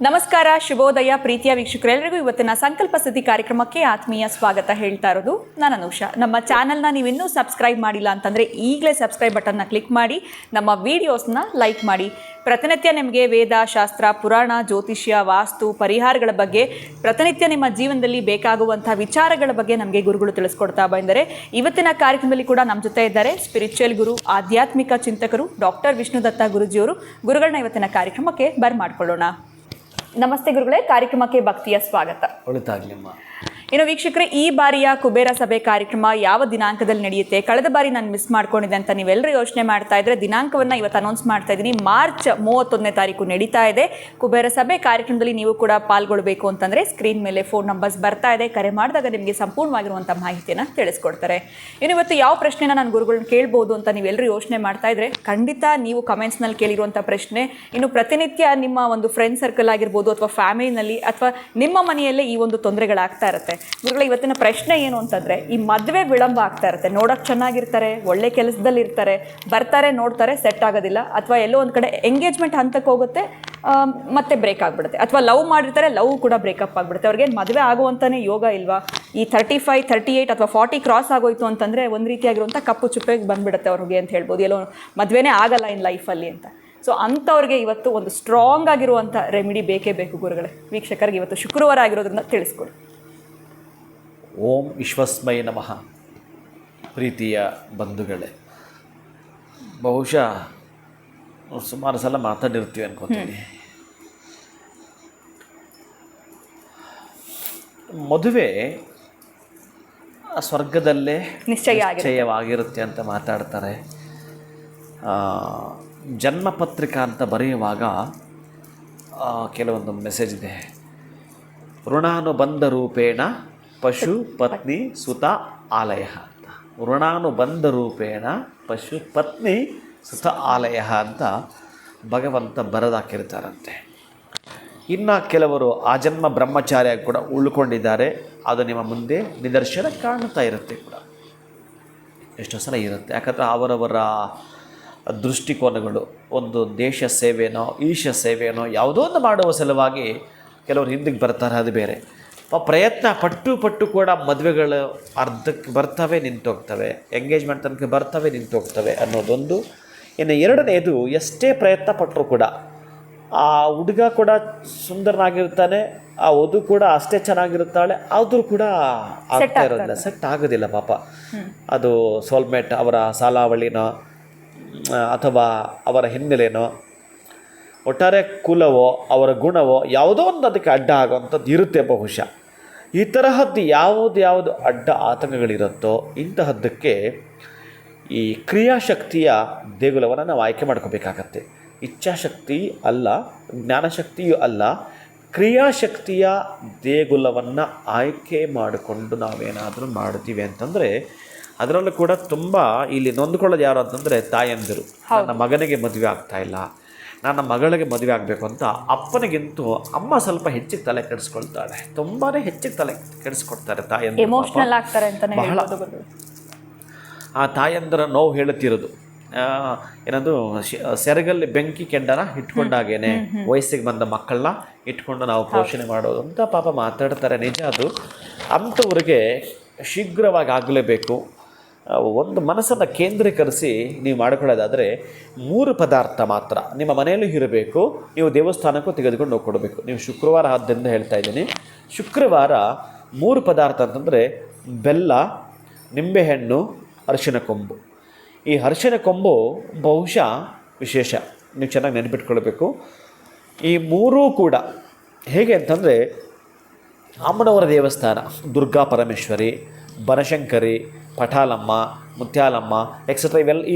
ನಮಸ್ಕಾರ, ಶುಭೋದಯ ಪ್ರೀತಿಯ ವೀಕ್ಷಕರೆಲ್ಲರಿಗೂ ಇವತ್ತಿನ ಸಂಕಲ್ಪ ಸ್ಥಿತಿ ಕಾರ್ಯಕ್ರಮಕ್ಕೆ ಆತ್ಮೀಯ ಸ್ವಾಗತ ಹೇಳ್ತಾ ಇರೋದು ನಾನು ಅನುಷಾ. ನಮ್ಮ ಚಾನಲ್ನ ನೀವಿನ್ನೂ ಸಬ್ಸ್ಕ್ರೈಬ್ ಮಾಡಿಲ್ಲ ಅಂತಂದರೆ ಈಗಲೇ ಸಬ್ಸ್ಕ್ರೈಬ್ ಬಟನ್ನ ಕ್ಲಿಕ್ ಮಾಡಿ ನಮ್ಮ ವಿಡಿಯೋಸ್ನ ಲೈಕ್ ಮಾಡಿ. ಪ್ರತಿನಿತ್ಯ ನಿಮಗೆ ವೇದ, ಶಾಸ್ತ್ರ, ಪುರಾಣ, ಜ್ಯೋತಿಷ್ಯ, ವಾಸ್ತು, ಪರಿಹಾರಗಳ ಬಗ್ಗೆ ಪ್ರತಿನಿತ್ಯ ನಿಮ್ಮ ಜೀವನದಲ್ಲಿ ಬೇಕಾಗುವಂಥ ವಿಚಾರಗಳ ಬಗ್ಗೆ ನಮಗೆ ಗುರುಗಳು ತಿಳಿಸ್ಕೊಡ್ತಾ ಬಂದರೆ ಇವತ್ತಿನ ಕಾರ್ಯಕ್ರಮದಲ್ಲಿ ಕೂಡ ನಮ್ಮ ಜೊತೆ ಇದ್ದಾರೆ ಸ್ಪಿರಿಚುವಲ್ ಗುರು, ಆಧ್ಯಾತ್ಮಿಕ ಚಿಂತಕರು ಡಾಕ್ಟರ್ ವಿಷ್ಣುದತ್ತ ಗುರುಜಿಯವರು. ಗುರುಗಳನ್ನ ಇವತ್ತಿನ ಕಾರ್ಯಕ್ರಮಕ್ಕೆ ಬರ್ಮಾಡ್ಕೊಳ್ಳೋಣ. ನಮಸ್ತೆ ಗುರುಗಳೇ, ಕಾರ್ಯಕ್ರಮಕ್ಕೆ ಭಕ್ತಿಯ ಸ್ವಾಗತ. ಒಳಿತಾಗ್ಲಿಮ್ಮ. ಇನ್ನು ವೀಕ್ಷಕರೇ, ಈ ಬಾರಿಯ ಕುಬೇರ ಸಭೆ ಕಾರ್ಯಕ್ರಮ ಯಾವ ದಿನಾಂಕದಲ್ಲಿ ನಡೆಯುತ್ತೆ? ಕಳೆದ ಬಾರಿ ನಾನು ಮಿಸ್ ಮಾಡ್ಕೊಂಡಿದ್ದೆ ಅಂತ ನೀವೆಲ್ಲರೂ ಯೋಚನೆ ಮಾಡ್ತಾ ಇದ್ರೆ ದಿನಾಂಕವನ್ನು ಇವತ್ತು ಅನೌನ್ಸ್ ಮಾಡ್ತಾ ಇದ್ದೀನಿ. ಮಾರ್ಚ್ 31ನೇ ತಾರೀಕು ನಡೀತಾ ಇದೆ ಕುಬೇರ ಸಭೆ ಕಾರ್ಯಕ್ರಮದಲ್ಲಿ. ನೀವು ಕೂಡ ಪಾಲ್ಗೊಳ್ಬೇಕು ಅಂತಂದರೆ ಸ್ಕ್ರೀನ್ ಮೇಲೆ ಫೋನ್ ನಂಬರ್ಸ್ ಬರ್ತಾ ಇದೆ. ಕರೆ ಮಾಡಿದಾಗ ನಿಮಗೆ ಸಂಪೂರ್ಣವಾಗಿರುವಂಥ ಮಾಹಿತಿಯನ್ನು ತಿಳಿಸ್ಕೊಡ್ತಾರೆ. ಇನ್ನು ಇವತ್ತು ಯಾವ ಪ್ರಶ್ನೆನ ನಾನು ಗುರುಗಳನ್ನ ಕೇಳ್ಬೋದು ಅಂತ ನೀವೆಲ್ಲರೂ ಯೋಚನೆ ಮಾಡ್ತಾ ಇದ್ರೆ ಖಂಡಿತ ನೀವು ಕಮೆಂಟ್ಸ್ನಲ್ಲಿ ಕೇಳಿರುವಂಥ ಪ್ರಶ್ನೆ. ಇನ್ನು ಪ್ರತಿನಿತ್ಯ ನಿಮ್ಮ ಒಂದು ಫ್ರೆಂಡ್ ಸರ್ಕಲ್ ಆಗಿರ್ಬೋದು ಅಥವಾ ಫ್ಯಾಮಿಲಿನಲ್ಲಿ ಅಥವಾ ನಿಮ್ಮ ಮನೆಯಲ್ಲೇ ಈ ಒಂದು ತೊಂದರೆಗಳಾಗ್ತಾ ಇರುತ್ತೆ. ಗುರುಗಳ ಇವತ್ತಿನ ಪ್ರಶ್ನೆ ಏನು ಅಂತಂದರೆ, ಈ ಮದುವೆ ವಿಳಂಬ ಆಗ್ತಾ ಇರುತ್ತೆ. ನೋಡೋಕೆ ಚೆನ್ನಾಗಿರ್ತಾರೆ, ಒಳ್ಳೆ ಕೆಲಸದಲ್ಲಿ ಇರ್ತಾರೆ, ಬರ್ತಾರೆ, ನೋಡ್ತಾರೆ, ಸೆಟ್ ಆಗೋದಿಲ್ಲ, ಅಥವಾ ಎಲ್ಲೋ ಒಂದು ಕಡೆ ಎಂಗೇಜ್ಮೆಂಟ್ ಹಂತಕ್ಕೆ ಹೋಗುತ್ತೆ, ಮತ್ತೆ ಬ್ರೇಕ್ ಆಗಿಬಿಡುತ್ತೆ, ಅಥವಾ ಲವ್ ಮಾಡಿರ್ತಾರೆ, ಲವ್ ಕೂಡ ಬ್ರೇಕಪ್ ಆಗಿಬಿಡುತ್ತೆ. ಅವ್ರಿಗೇನು ಮದುವೆ ಆಗುವಂತಾನೆ ಯೋಗ ಇಲ್ವಾ? ಈ 35, 38 ಅಥವಾ 40 ಕ್ರಾಸ್ ಆಗೋಯ್ತು ಅಂತಂದರೆ ಒಂದು ರೀತಿಯಾಗಿರುವಂಥ ಕಪ್ಪು ಚುಪ್ಪೆಗೆ ಬಂದುಬಿಡುತ್ತೆ ಅವ್ರಿಗೆ ಅಂತ ಹೇಳ್ಬೋದು. ಎಲ್ಲೋ ಮದುವೆನೇ ಆಗಲ್ಲ ಇನ್ ಲೈಫಲ್ಲಿ ಅಂತ. ಸೊ ಅಂಥವ್ರಿಗೆ ಇವತ್ತು ಒಂದು ಸ್ಟ್ರಾಂಗ್ ಆಗಿರುವಂಥ ರೆಮಿಡಿ ಬೇಕೇ ಬೇಕು ಗುರುಗಳೇ. ವೀಕ್ಷಕರಿಗೆ ಇವತ್ತು ಶುಕ್ರವಾರ ಆಗಿರೋದ್ರಿಂದ ತಿಳಿಸ್ಕೊಡಿ. ಓಂ ವಿಶ್ವಸ್ಮೈ ನಮಃ. ಪ್ರೀತಿಯ ಬಂಧುಗಳೇ, ಬಹುಶಃ ಸುಮಾರು ಸಲ ಮಾತಾಡಿರ್ತೀವಿ ಅನ್ಕೋತೀನಿ. ಮದುವೆ ಸ್ವರ್ಗದಲ್ಲೇ ನಿಶ್ಚಯವಾಗಿರುತ್ತೆ ಅಂತ ಮಾತಾಡ್ತಾರೆ. ಜನ್ಮ ಪತ್ರಿಕಾ ಅಂತ ಬರೆಯುವಾಗ ಕೆಲವೊಂದು ಮೆಸೇಜ್ ಇದೆ. ಋಣಾನುಬಂಧ ರೂಪೇಣ ಪಶು ಪತ್ನಿ ಸುತ ಆಲಯ ಅಂತ. ಋಣಾನುಬಂಧ ರೂಪೇಣ ಪಶು ಪತ್ನಿ ಸುತ ಆಲಯ ಅಂತ ಭಗವಂತ ಬರೆದಾಕಿರ್ತಾರಂತೆ. ಇನ್ನು ಕೆಲವರು ಆಜನ್ಮ ಬ್ರಹ್ಮಚಾರ್ಯ ಕೂಡ ಉಳ್ಕೊಂಡಿದ್ದಾರೆ. ಅದು ನಿಮ್ಮ ಮುಂದೆ ನಿದರ್ಶನ ಕಾಣ್ತಾ ಇರುತ್ತೆ ಕೂಡ, ಎಷ್ಟೋ ಸಲ ಇರುತ್ತೆ. ಯಾಕಂದರೆ ಅವರವರ ದೃಷ್ಟಿಕೋನಗಳು, ಒಂದು ದೇಶ ಸೇವೆನೋ ಈಶ ಸೇವೆನೋ ಯಾವುದೋ ಒಂದು ಮಾಡುವ ಸಲುವಾಗಿ ಕೆಲವರು ಹಿಂದಕ್ಕೆ ಬರ್ತಾರೆ, ಅದು ಬೇರೆ. ಪ್ರಯತ್ನ ಪಟ್ಟು ಕೂಡ ಮದುವೆಗಳು ಅರ್ಧಕ್ಕೆ ಬರ್ತವೆ, ನಿಂತೋಗ್ತವೆ, ಎಂಗೇಜ್ಮೆಂಟ್ ತನಕ ಬರ್ತವೆ, ನಿಂತೋಗ್ತವೆ ಅನ್ನೋದೊಂದು. ಇನ್ನು ಎರಡನೇದು, ಎಷ್ಟೇ ಪ್ರಯತ್ನ ಪಟ್ಟರು ಕೂಡ ಆ ಹುಡುಗ ಕೂಡ ಸುಂದರನಾಗಿರ್ತಾನೆ, ಆ ವಧು ಕೂಡ ಅಷ್ಟೇ ಚೆನ್ನಾಗಿರುತ್ತಾಳೆ, ಆದರೂ ಕೂಡ ಆಗ್ತಾ ಇರೋದಿಲ್ಲ, ಸೆಟ್ ಆಗೋದಿಲ್ಲ ಪಾಪ. ಅದು ಸೋಲ್ಮೇಟ್ ಅವರ ಸಾಲಾವಳಿನೋ ಅಥವಾ ಅವರ ಹಿನ್ನೆಲೆನೋ, ಒಟ್ಟಾರೆ ಕುಲವೋ ಅವರ ಗುಣವೋ ಯಾವುದೋ ಒಂದು ಅದಕ್ಕೆ ಅಡ್ಡ ಆಗೋವಂಥದ್ದು ಇರುತ್ತೆ ಬಹುಶಃ. ಈ ತರಹದ್ದು ಯಾವುದು ಅಡ್ಡ ಆತಂಕಗಳಿರುತ್ತೋ ಇಂತಹದ್ದಕ್ಕೆ ಈ ಕ್ರಿಯಾಶಕ್ತಿಯ ದೇಗುಲವನ್ನು ನಾವು ಆಯ್ಕೆ ಮಾಡ್ಕೋಬೇಕಾಗತ್ತೆ. ಇಚ್ಛಾಶಕ್ತಿ ಅಲ್ಲ, ಜ್ಞಾನಶಕ್ತಿಯೂ ಅಲ್ಲ, ಕ್ರಿಯಾಶಕ್ತಿಯ ದೇಗುಲವನ್ನು ಆಯ್ಕೆ ಮಾಡಿಕೊಂಡು ನಾವೇನಾದರೂ ಮಾಡ್ತೀವಿ ಅಂತಂದರೆ ಅದರಲ್ಲೂ ಕೂಡ ತುಂಬ ಇಲ್ಲಿ ನೊಂದ್ಕೊಳ್ಳೋದು ಯಾರು ಅಂತಂದರೆ ತಾಯಂದಿರು. ನನ್ನ ಮಗನಿಗೆ ಮದುವೆ ಆಗ್ತಾಯಿಲ್ಲ, ನನ್ನ ಮಗಳಿಗೆ ಮದುವೆ ಆಗಬೇಕು ಅಂತ ಅಪ್ಪನಿಗಿಂತೂ ಅಮ್ಮ ಸ್ವಲ್ಪ ಹೆಚ್ಚಿಗೆ ತಲೆ ಕೆಡಿಸ್ಕೊಳ್ತಾಳೆ, ತುಂಬಾ ಹೆಚ್ಚಿಗೆ ತಲೆ ಕೆಡಿಸ್ಕೊಡ್ತಾರೆ ತಾಯಂದಿರು. ಎಮೋಷನಲ್ ಆಗ್ತಾರೆ ಅಂತಲೇ ಬಹಳ. ಆ ತಾಯಂದಿರ ನೋವು ಹೇಳುತ್ತಿರೋದು ಏನದು, ಸೆರಗಲ್ಲಿ ಬೆಂಕಿ ಕೆಂಡನ ಇಟ್ಕೊಂಡಾಗೇನೆ ವಯಸ್ಸಿಗೆ ಬಂದ ಮಕ್ಕಳನ್ನ ಇಟ್ಕೊಂಡು ನಾವು ಪೋಷಣೆ ಮಾಡೋದು ಅಂತ ಪಾಪ ಮಾತಾಡ್ತಾರೆ. ನಿಜ ಅದು. ಅಂಥವ್ರಿಗೆ ಶೀಘ್ರವಾಗಿ ಆಗಲೇಬೇಕು. ಒಂದು ಮನಸ್ಸನ್ನು ಕೇಂದ್ರೀಕರಿಸಿ ನೀವು ಮಾಡ್ಕೊಳ್ಳೋದಾದರೆ 3 ಪದಾರ್ಥ ಮಾತ್ರ ನಿಮ್ಮ ಮನೆಯಲ್ಲೂ ಇರಬೇಕು. ನೀವು ದೇವಸ್ಥಾನಕ್ಕೂ ತೆಗೆದುಕೊಂಡು ಹೋಗಿ ಕೊಡಬೇಕು. ನೀವು ಶುಕ್ರವಾರ ಆದ್ದರಿಂದ ಹೇಳ್ತಾ ಇದ್ದೀನಿ. ಶುಕ್ರವಾರ 3 ಪದಾರ್ಥ ಅಂತಂದರೆ ಬೆಲ್ಲ, ನಿಂಬೆಹಣ್ಣು, ಅರಿಶಿನ ಕೊಂಬು. ಈ ಅರಿಶಿನ ಕೊಂಬು ಬಹುಶಃ ವಿಶೇಷ, ನೀವು ಚೆನ್ನಾಗಿ ನೆನಪಿಟ್ಕೊಳ್ಬೇಕು. ಈ 3 ಕೂಡ ಹೇಗೆ ಅಂತಂದರೆ, ಅಮ್ಮನವರ ದೇವಸ್ಥಾನ ದುರ್ಗಾ ಪರಮೇಶ್ವರಿ, ಬನಶಂಕರಿ, ಪಠಾಲಮ್ಮ, ಮುತ್ಯಾಲಮ್ಮ ಎಕ್ಸೆಟ್ರಾ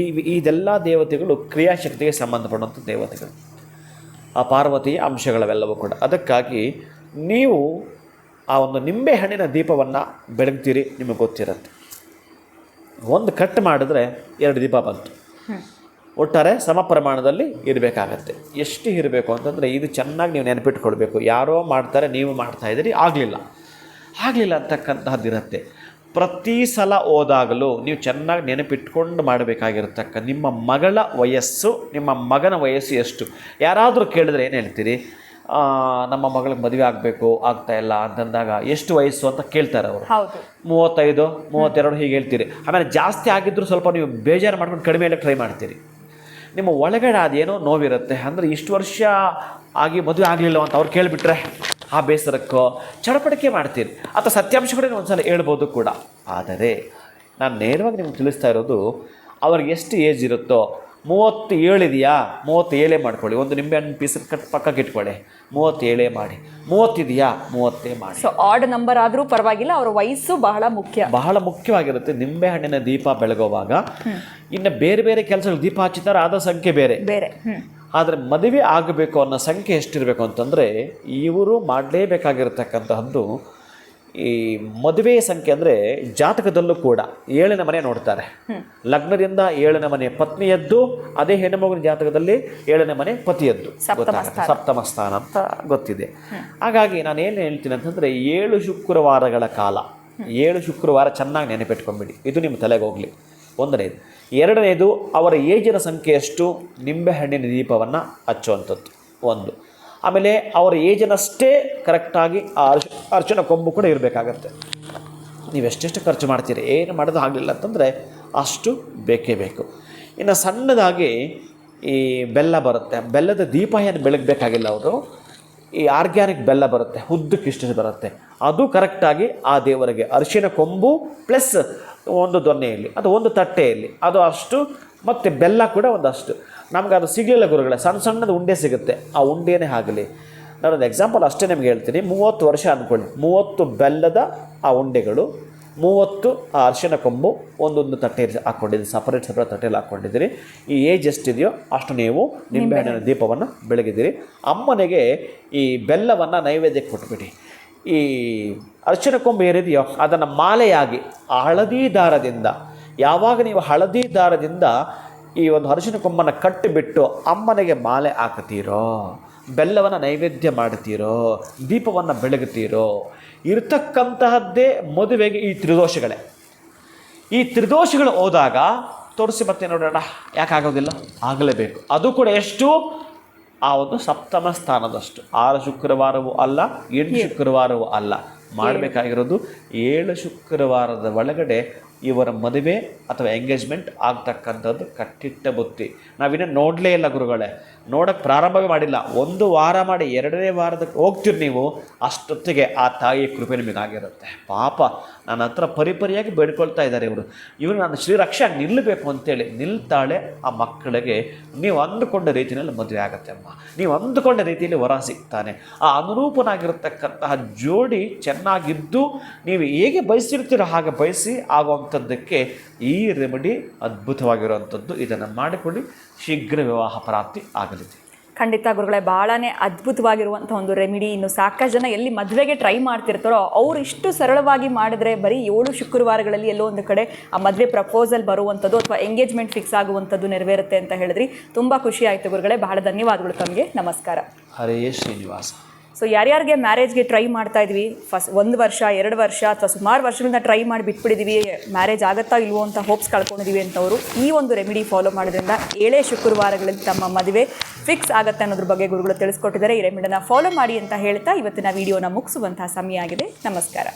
ಇದೆಲ್ಲ ದೇವತೆಗಳು ಕ್ರಿಯಾಶಕ್ತಿಗೆ ಸಂಬಂಧಪಡುವಂಥ ದೇವತೆಗಳು, ಆ ಪಾರ್ವತಿಯ ಅಂಶಗಳವೆಲ್ಲವೂ ಕೂಡ. ಅದಕ್ಕಾಗಿ ನೀವು ಆ ಒಂದು ನಿಂಬೆಹಣ್ಣಿನ ದೀಪವನ್ನು ಬೆಳಗ್ತೀರಿ, ನಿಮಗೆ ಗೊತ್ತಿರುತ್ತೆ. ಒಂದು ಕಟ್ ಮಾಡಿದ್ರೆ 2 ದೀಪ ಬಂತು. ಒಟ್ಟಾರೆ ಸಮ ಪ್ರಮಾಣದಲ್ಲಿ ಇರಬೇಕಾಗತ್ತೆ. ಎಷ್ಟು ಇರಬೇಕು ಅಂತಂದರೆ ಇದು ಚೆನ್ನಾಗಿ ನೀವು ನೆನಪಿಟ್ಕೊಳ್ಬೇಕು. ಯಾರೋ ಮಾಡ್ತಾರೆ, ನೀವು ಮಾಡ್ತಾಯಿದ್ದೀರಿ, ಆಗಲಿಲ್ಲ ಅಂತಕ್ಕಂತಹದ್ದಿರುತ್ತೆ. ಪ್ರತಿ ಸಲ ಹೋದಾಗಲೂ ನೀವು ಚೆನ್ನಾಗಿ ನೆನಪಿಟ್ಕೊಂಡು ಮಾಡಬೇಕಾಗಿರ್ತಕ್ಕ ನಿಮ್ಮ ಮಗಳ ವಯಸ್ಸು, ನಿಮ್ಮ ಮಗನ ವಯಸ್ಸು ಎಷ್ಟು. ಯಾರಾದರೂ ಕೇಳಿದ್ರೆ ಏನು ಹೇಳ್ತೀರಿ? ನಮ್ಮ ಮಗಳಿಗೆ ಮದುವೆ ಆಗಬೇಕು, ಆಗ್ತಾ ಇಲ್ಲ ಅಂತಂದಾಗ ಎಷ್ಟು ವಯಸ್ಸು ಅಂತ ಕೇಳ್ತಾರೆ ಅವರು. 35, 32 ಹೀಗೆ ಹೇಳ್ತೀರಿ. ಆಮೇಲೆ ಜಾಸ್ತಿ ಆಗಿದ್ದರೂ ಸ್ವಲ್ಪ ನೀವು ಬೇಜಾರು ಮಾಡ್ಕೊಂಡು ಕಡಿಮೆ ಹೇಳಕ್ಕೆ ಟ್ರೈ ಮಾಡ್ತೀರಿ. ನಿಮ್ಮ ಒಳಗಡೆ ಅದೇನೋ ನೋವಿರುತ್ತೆ. ಅಂದರೆ ಇಷ್ಟು ವರ್ಷ ಆಗಿ ಮದುವೆ ಆಗಲಿಲ್ಲ ಅಂತ ಅವ್ರು ಕೇಳಿಬಿಟ್ರೆ ಆ ಬೇಸರಕ್ಕೋ ಚಡಪಡಿಕೆ ಮಾಡ್ತೀರಿ, ಅಥವಾ ಸತ್ಯಾಂಶಗಳೇ ಒಂದ್ಸಲ ಹೇಳ್ಬೋದು ಕೂಡ. ಆದರೆ ನಾನು ನೇರವಾಗಿ ನಿಮ್ಗೆ ತಿಳಿಸ್ತಾ ಇರೋದು, ಅವ್ರಿಗೆ ಎಷ್ಟು ಏಜ್ ಇರುತ್ತೋ, 37 ಇದೆಯಾ, 37 ಮಾಡ್ಕೊಳ್ಳಿ. ಒಂದು ನಿಂಬೆಹಣ್ಣು ಪೀಸ್ ಪಕ್ಕಕ್ಕೆ ಇಟ್ಕೊಳ್ಳಿ, 37 ಮಾಡಿ. 30 ಇದೆಯಾ, 30 ಮಾಡಿ. ಸೊ ಆಡ್ ನಂಬರ್ ಆದರೂ ಪರವಾಗಿಲ್ಲ, ಅವರ ವಯಸ್ಸು ಬಹಳ ಮುಖ್ಯವಾಗಿರುತ್ತೆ. ನಿಂಬೆಹಣ್ಣಿನ ದೀಪ ಬೆಳಗೋವಾಗ ಇನ್ನು ಬೇರೆ ಬೇರೆ ಕೆಲಸಗಳು ದೀಪ ಹಚ್ಚಿದ್ದಾರೆ, ಆದ ಸಂಖ್ಯೆ ಬೇರೆ. ಆದರೆ ಮದುವೆ ಆಗಬೇಕು ಅನ್ನೋ ಸಂಖ್ಯೆ ಎಷ್ಟಿರಬೇಕು ಅಂತಂದರೆ, ಇವರು ಮಾಡಲೇಬೇಕಾಗಿರ್ತಕ್ಕಂತಹದ್ದು ಈ ಮದುವೆಯ ಸಂಖ್ಯೆ. ಅಂದರೆ ಜಾತಕದಲ್ಲೂ ಕೂಡ 7ನೇ ಮನೆ ನೋಡ್ತಾರೆ. ಲಗ್ನದಿಂದ 7ನೇ ಮನೆ ಪತ್ನಿಯದ್ದು, ಅದೇ ಹೆಣ್ಣುಮಗುವಿನ ಜಾತಕದಲ್ಲಿ 7ನೇ ಮನೆ ಪತಿಯದ್ದು, ಸಪ್ತಮ ಸ್ಥಾನ ಅಂತ ಗೊತ್ತಿದೆ. ಹಾಗಾಗಿ ನಾನು ಏನು ಹೇಳ್ತೀನಿ ಅಂತಂದರೆ, 7 ಶುಕ್ರವಾರಗಳ ಕಾಲ, 7 ಶುಕ್ರವಾರ ಚೆನ್ನಾಗಿ ನೆನಪಿಟ್ಕೊಂಡ್ಬಿಡಿ. ಇದು ನಿಮ್ಮ ತಲೆಗೆ ಹೋಗಲಿ. 1ನೇದು. 2ನೇದು, ಅವರ ಏಜಿನ ಸಂಖ್ಯೆ ಎಷ್ಟು, ನಿಂಬೆಹಣ್ಣಿನ ದೀಪವನ್ನು ಹಚ್ಚುವಂಥದ್ದು 1. ಆಮೇಲೆ ಅವರ ಏಜಿನಷ್ಟೇ ಕರೆಕ್ಟಾಗಿ ಆ ಅರ್ಚನ ಕೊಂಬು ಕೂಡ ಇರಬೇಕಾಗತ್ತೆ. ನೀವು ಎಷ್ಟೆಷ್ಟು ಖರ್ಚು ಮಾಡ್ತೀರಿ, ಏನು ಮಾಡೋದು ಆಗಲಿಲ್ಲ ಅಂತಂದರೆ ಅಷ್ಟು ಬೇಕೇ ಬೇಕು. ಇನ್ನು ಸಣ್ಣದಾಗಿ ಈ ಬೆಲ್ಲ ಬರುತ್ತೆ, ಬೆಲ್ಲದ ದೀಪ ಏನು ಬೆಳಗಬೇಕಾಗಿಲ್ಲ. ಅವರು ಈ ಆರ್ಗ್ಯಾನಿಕ್ ಬೆಲ್ಲ ಬರುತ್ತೆ, ಉದ್ದಕ್ಕಿಷ್ಟು ಬರುತ್ತೆ, ಅದು ಕರೆಕ್ಟಾಗಿ ಆ ದೇವರಿಗೆ ಅರಿಶಿನ ಕೊಂಬು ಪ್ಲಸ್ ಒಂದು ದೊನ್ನೆಯಲ್ಲಿ, ಅದು ಒಂದು ತಟ್ಟೆಯಲ್ಲಿ, ಅದು ಅಷ್ಟು, ಮತ್ತು ಬೆಲ್ಲ ಕೂಡ ಒಂದಷ್ಟು. ನಮ್ಗೆ ಅದು ಸಿಗಲಿಲ್ಲ ಗುರುಗಳೇ, ಸಣ್ಣದು ಉಂಡೆ ಸಿಗುತ್ತೆ, ಆ ಉಂಡೆನೇ ಆಗಲಿ. ನಾನೊಂದು ಎಕ್ಸಾಂಪಲ್ ಅಷ್ಟೇ ನಿಮ್ಗೆ ಹೇಳ್ತೀನಿ. 30 ವರ್ಷ ಅಂದ್ಕೊಳ್ಳಿ, 30 ಬೆಲ್ಲದ ಆ ಉಂಡೆಗಳು, 30 ಆ ಅರಿಶಿನ ಕೊಂಬು ಒಂದೊಂದು ತಟ್ಟೆಯಲ್ಲಿ ಹಾಕ್ಕೊಂಡಿದ್ದೀರಿ, ಸಪರೇಟ್ ತಟ್ಟೆಯಲ್ಲಿ ಹಾಕ್ಕೊಂಡಿದ್ದೀರಿ. ಈ ಏಜ್ ಎಷ್ಟಿದೆಯೋ ಅಷ್ಟು ನೀವು ನಿಂಬೆಹಣ್ಣಿನ ದೀಪವನ್ನು ಬೆಳಗಿದ್ದೀರಿ. ಅಮ್ಮನಿಗೆ ಈ ಬೆಲ್ಲವನ್ನು ನೈವೇದ್ಯಕ್ಕೆ ಕೊಟ್ಬಿಡಿ. ಈ ಅರಿಶಿನ ಕೊಂಬು ಏನಿದೆಯೋ ಅದನ್ನು ಮಾಲೆಯಾಗಿ ಹಳದಿ ದಾರದಿಂದ, ಯಾವಾಗ ನೀವು ಹಳದಿ ದಾರದಿಂದ ಈ ಒಂದು ಅರಿಶಿನ ಕೊಂಬನ್ನು ಕಟ್ಟಿಬಿಟ್ಟು ಅಮ್ಮನಿಗೆ ಮಾಲೆ ಹಾಕ್ತೀರೋ, ಬೆಲ್ಲವನ್ನು ನೈವೇದ್ಯ ಮಾಡ್ತೀರೋ, ದೀಪವನ್ನು ಬೆಳಗುತ್ತೀರೋ, ಇರತಕ್ಕಂತಹದ್ದೇ ಮದುವೆಗೆ ಈ ತ್ರಿದೋಷಗಳೇ. ಈ ತ್ರಿದೋಷಗಳು ಹೋದಾಗ ತೋರಿಸಿ ಮತ್ತೆ ನೋಡೋಣ, ಯಾಕಾಗೋದಿಲ್ಲ, ಆಗಲೇಬೇಕು. ಅದು ಕೂಡ ಎಷ್ಟು, ಆ ಒಂದು ಸಪ್ತಮ ಸ್ಥಾನದಷ್ಟು. 6 ಶುಕ್ರವಾರವೂ ಅಲ್ಲ, 8 ಶುಕ್ರವಾರವೂ ಅಲ್ಲ. ಮಾಡಬೇಕಾಗಿರೋದು 7 ಶುಕ್ರವಾರದ ಒಳಗಡೆ ಇವರ ಮದುವೆ ಅಥವಾ ಎಂಗೇಜ್ಮೆಂಟ್ ಆಗ್ತಕ್ಕಂಥದ್ದು ಕಟ್ಟಿಟ್ಟ ಬುತ್ತಿ. ನಾವಿನ್ನೂ ನೋಡಲೇ ಇಲ್ಲ ಗುರುಗಳೇ, ನೋಡೋಕ್ಕೆ ಪ್ರಾರಂಭವೇ ಮಾಡಿಲ್ಲ. 1 ವಾರ ಮಾಡಿ 2ನೇ ವಾರದಕ್ಕೆ ಹೋಗ್ತೀರಿ ನೀವು, ಅಷ್ಟೊತ್ತಿಗೆ ಆ ತಾಯಿಯ ಕೃಪೆ ನಿಮಗಾಗಿರುತ್ತೆ. ಪಾಪ ನನ್ನ ಹತ್ರ ಪರಿಪರಿಯಾಗಿ ಬೇಡ್ಕೊಳ್ತಾ ಇದ್ದಾರೆ ಇವರು ನಾನು ಶ್ರೀರಕ್ಷೆ ನಿಲ್ಲಬೇಕು ಅಂತೇಳಿ. ನಿಲ್ತಾಳೆ ಆ ಮಕ್ಕಳಿಗೆ. ನೀವು ಅಂದುಕೊಂಡ ರೀತಿಯಲ್ಲಿ ಮದುವೆ ಆಗುತ್ತೆ ಅಮ್ಮ, ನೀವು ಅಂದುಕೊಂಡ ರೀತಿಯಲ್ಲಿ ವರ ಸಿಗ್ತಾನೆ. ಆ ಅನುರೂಪನಾಗಿರತಕ್ಕಂತಹ ಜೋಡಿ ಚೆನ್ನಾಗಿದ್ದು ನೀವು ಹೇಗೆ ಬಯಸಿರ್ತೀರೋ ಹಾಗೆ ಬಯಸಿ ಆಗುವಂಥದ್ದಕ್ಕೆ ಈ ರೆಮಿಡಿ ಅದ್ಭುತವಾಗಿರುವಂಥದ್ದು. ಇದನ್ನು ಮಾಡಿಕೊಳ್ಳಿ, ಶೀಘ್ರ ವಿವಾಹ ಪ್ರಾಪ್ತಿ ಆಗಲಿದೆ. ಖಂಡಿತ ಗುರುಗಳೇ, ಭಾಳನೇ ಅದ್ಭುತವಾಗಿರುವಂಥ ಒಂದು ರೆಮಿಡಿ. ಇನ್ನು ಸಾಕಷ್ಟು ಜನ ಎಲ್ಲಿ ಮದುವೆಗೆ ಟ್ರೈ ಮಾಡ್ತಿರ್ತಾರೋ ಅವ್ರು ಇಷ್ಟು ಸರಳವಾಗಿ ಮಾಡಿದ್ರೆ ಬರೀ 7 ಶುಕ್ರವಾರಗಳಲ್ಲಿ ಎಲ್ಲೋ ಒಂದು ಕಡೆ ಆ ಮದುವೆ ಪ್ರಪೋಸಲ್ ಬರುವಂಥದ್ದು ಅಥವಾ ಎಂಗೇಜ್ಮೆಂಟ್ ಫಿಕ್ಸ್ ಆಗುವಂಥದ್ದು ನೆರವೇರುತ್ತೆ ಅಂತ ಹೇಳಿದ್ರಿ. ತುಂಬ ಖುಷಿ ಆಯಿತು ಗುರುಗಳೇ, ಬಹಳ ಧನ್ಯವಾದಗಳು ತಮಗೆ. ನಮಸ್ಕಾರ. ಹರೇ ಶ್ರೀನಿವಾಸ. ಸೊ ಯಾರ್ಯಾರಿಗೆ ಮ್ಯಾರೇಜ್ಗೆ ಟ್ರೈ ಮಾಡ್ತಾ ಇದ್ವಿ, 1 ವರ್ಷ 2 ವರ್ಷ ಅಥವಾ ಸುಮಾರು ವರ್ಷಗಳಿಂದ ಟ್ರೈ ಮಾಡಿ ಬಿಟ್ಬಿಟ್ಟಿದ್ದೀವಿ, ಮ್ಯಾರೇಜ್ ಆಗುತ್ತಾ ಇಲ್ವೋ ಅಂತ ಹೋಪ್ಸ್ ಕಳ್ಕೊಂಡಿದ್ದೀವಿ ಅಂತವರು ಈ ಒಂದು ರೆಮಿಡಿ ಫಾಲೋ ಮಾಡೋದ್ರಿಂದ 7 ಶುಕ್ರವಾರಗಳಲ್ಲಿ ತಮ್ಮ ಮದುವೆ ಫಿಕ್ಸ್ ಆಗುತ್ತೆ ಅನ್ನೋದ್ರ ಬಗ್ಗೆ ಗುರುಗಳು ತಿಳಿಸ್ಕೊಟ್ಟಿದ್ದಾರೆ. ಈ ರೆಮಿಡಿನ ಫಾಲೋ ಮಾಡಿ ಅಂತ ಹೇಳ್ತಾ ಇವತ್ತಿನ ವಿಡಿಯೋನ ಮುಗಿಸುವಂತಹ ಸಮಯ ಆಗಿದೆ. ನಮಸ್ಕಾರ.